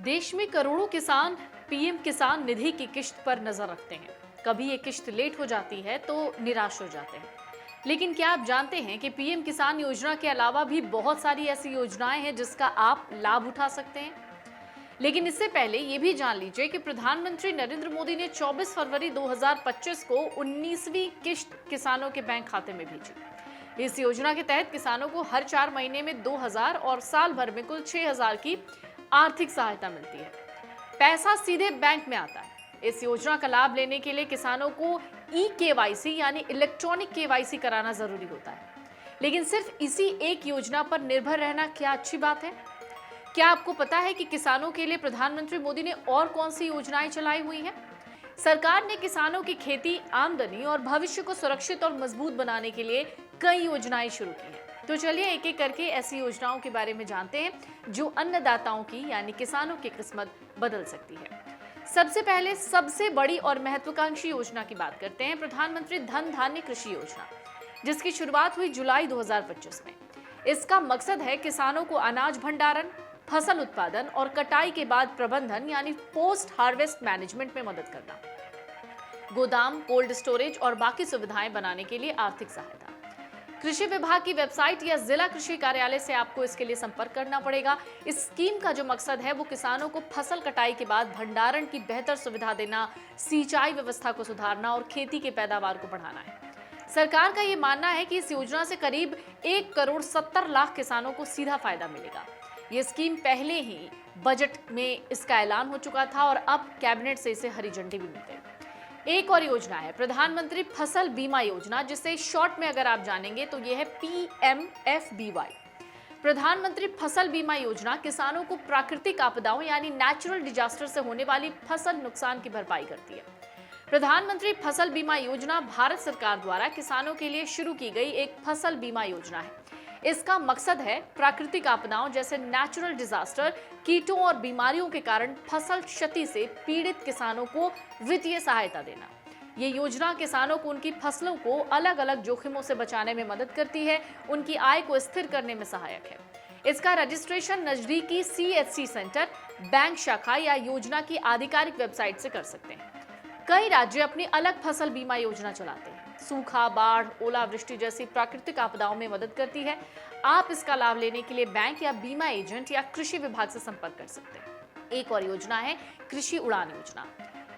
देश में करोड़ों किसान पीएम किसान निधि की किश्त पर नजर रखते हैं। कभी ये किश्त लेट हो जाती है तो निराश हो जाते हैं। लेकिन क्या आप जानते हैं कि पीएम किसान योजना के अलावा भी बहुत सारी ऐसी योजनाएं हैं जिसका आप लाभ उठा सकते हैं। लेकिन इससे पहले ये भी जान लीजिए कि प्रधानमंत्री नरेंद्र मोदी ने 24 फरवरी 2025 को 19वीं किश्त किसानों के बैंक खाते में भेजी। इस योजना के तहत किसानों को हर 4 महीने में 2000 और साल भर में कुल 6000 की आर्थिक सहायता मिलती है। पैसा सीधे बैंक में आता है। इस योजना का लाभ लेने के लिए किसानों को ई-केवाईसी यानी इलेक्ट्रॉनिक केवाईसी कराना जरूरी होता है। लेकिन सिर्फ इसी एक योजना पर निर्भर रहना क्या अच्छी बात है? क्या आपको पता है कि किसानों के लिए प्रधानमंत्री मोदी ने और कौन सी योजनाएं चलाई हुई हैं? सरकार ने किसानों की खेती, आमदनी और भविष्य को सुरक्षित और मजबूत बनाने के लिए कई योजनाएं शुरू की हैं। तो चलिए एक एक करके ऐसी योजनाओं के बारे में जानते हैं जो अन्नदाताओं की यानी किसानों की किस्मत बदल सकती है। सबसे पहले सबसे बड़ी और महत्वाकांक्षी योजना की बात करते हैं, प्रधानमंत्री धन धान्य कृषि योजना, जिसकी शुरुआत हुई जुलाई 2025 में। इसका मकसद है किसानों को अनाज भंडारण, फसल उत्पादन और कटाई के बाद प्रबंधन यानी पोस्ट हार्वेस्ट मैनेजमेंट में मदद करना, गोदाम, कोल्ड स्टोरेज और बाकी सुविधाएं बनाने के लिए आर्थिक सहायता। कृषि विभाग की वेबसाइट या जिला कृषि कार्यालय से आपको इसके लिए संपर्क करना पड़ेगा। इस स्कीम का जो मकसद है वो किसानों को फसल कटाई के बाद भंडारण की बेहतर सुविधा देना, सिंचाई व्यवस्था को सुधारना और खेती की पैदावार को बढ़ाना है। सरकार का ये मानना है कि इस योजना से करीब 1,70,00,000 किसानों को सीधा फायदा मिलेगा। ये स्कीम पहले ही बजट में इसका ऐलान हो चुका था और अब कैबिनेट से इसे हरी झंडी भी मिल गई। एक और योजना है प्रधानमंत्री फसल बीमा योजना, जिसे शॉर्ट में अगर आप जानेंगे तो यह है PMFBY। प्रधानमंत्री फसल बीमा योजना किसानों को प्राकृतिक आपदाओं यानी नेचुरल डिजास्टर से होने वाली फसल नुकसान की भरपाई करती है। प्रधानमंत्री फसल बीमा योजना भारत सरकार द्वारा किसानों के लिए शुरू की गई एक फसल बीमा योजना है। इसका मकसद है प्राकृतिक आपदाओं जैसे नेचुरल डिजास्टर, कीटों और बीमारियों के कारण फसल क्षति से पीड़ित किसानों को वित्तीय सहायता देना। ये योजना किसानों को उनकी फसलों को अलग अलग जोखिमों से बचाने में मदद करती है, उनकी आय को स्थिर करने में सहायक है। इसका रजिस्ट्रेशन नजदीकी CHC सेंटर, बैंक शाखा या योजना की आधिकारिक वेबसाइट से कर सकते हैं। कई राज्य अपनी अलग फसल बीमा योजना चलाते हैं। सूखा, बाढ़, ओलावृष्टि जैसी प्राकृतिक आपदाओं में मदद करती है। आप इसका लाभ लेने के लिए बैंक या बीमा एजेंट या कृषि विभाग से संपर्क कर सकते हैं। एक और योजना है कृषि उड़ान योजना।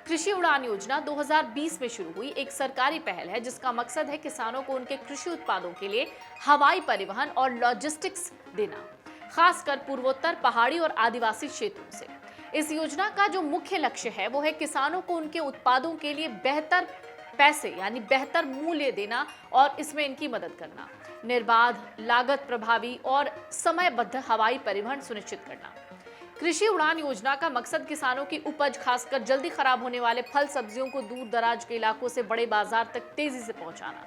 कृषि उड़ान योजना 2020 में शुरू हुई एक सरकारी पहल है जिसका मकसद है किसानों को उनके कृषि उत्पादों के लिए हवाई परिवहन और लॉजिस्टिक्स देना, खासकर पूर्वोत्तर, पहाड़ी और आदिवासी क्षेत्रों से। इस योजना का जो मुख्य लक्ष्य है वो है किसानों को उनके उत्पादों के लिए बेहतर पैसे यानी बेहतर मूल्य देना और इसमें इनकी मदद करना, निर्बाध, लागत प्रभावी और समयबद्ध हवाई परिवहन सुनिश्चित करना। कृषि उड़ान योजना का मकसद किसानों की उपज, खासकर जल्दी खराब होने वाले फल सब्जियों को दूर दराज के इलाकों से बड़े बाजार तक तेजी से पहुंचाना।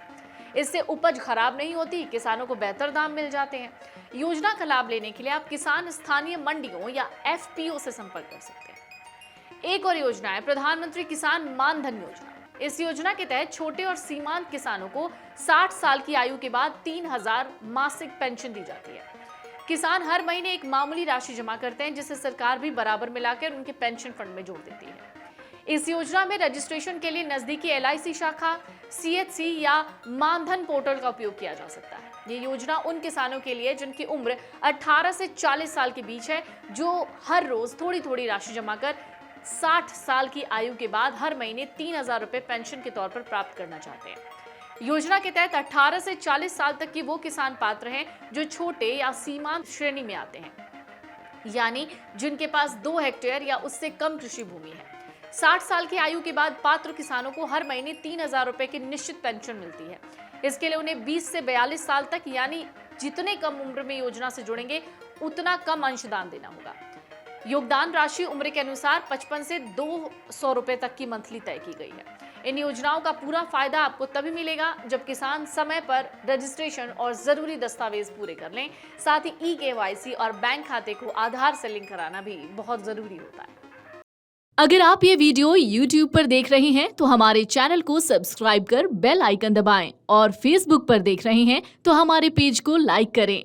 इससे उपज खराब नहीं होती, किसानों को बेहतर दाम मिल जाते हैं। योजना का लाभ लेने के लिए आप किसान स्थानीय मंडियों या FPO से संपर्क कर सकते हैं। एक और योजना है प्रधानमंत्री किसान मान धन योजना। इस योजना के तहत छोटे और सीमांत किसानों को 60 साल की आयु के बाद 3000 मासिक पेंशन दी जाती है। किसान हर महीने एक मामूली राशि जमा करते हैं जिसे सरकार भी बराबर मिलाकर उनके पेंशन फंड में जोड़ देती है। इस योजना में रजिस्ट्रेशन के लिए नजदीकी LIC शाखा, CHC या मानधन पोर्टल का उपयोग किया जा सकता है। ये योजना उन किसानों के लिए जिनकी उम्र 18 से 40 साल के बीच है, जो हर रोज थोड़ी थोड़ी राशि जमा कर 60 साल की आयु के बाद हर महीने 3000 रुपए पेंशन के तौर पर प्राप्त करना चाहते हैं। योजना के तहत 18 से 40 साल तक की वो किसान पात्र हैं जो छोटे या सीमांत श्रेणी में आते हैं, यानी जिनके पास 2 हेक्टेयर या उससे कम कृषि भूमि है। 60 साल की आयु के बाद पात्र किसानों को हर महीने 3000 रुपए की निश्चित पेंशन मिलती है। इसके लिए उन्हें 20 से 42 साल तक यानी जितने कम उम्र में योजना से जुड़ेंगे उतना कम अंशदान देना होगा। योगदान राशि उम्र के अनुसार 55 से 200 रुपए तक की मंथली तय की गई है। इन योजनाओं का पूरा फायदा आपको तभी मिलेगा जब किसान समय पर रजिस्ट्रेशन और जरूरी दस्तावेज पूरे कर लें। साथ ही ई-केवाईसी और बैंक खाते को आधार से लिंक कराना भी बहुत जरूरी होता है। अगर आप ये वीडियो YouTube पर देख रहे हैं तो हमारे चैनल को सब्सक्राइब कर बेल आइकन दबाएं और Facebook पर देख रहे हैं तो हमारे पेज को लाइक करें।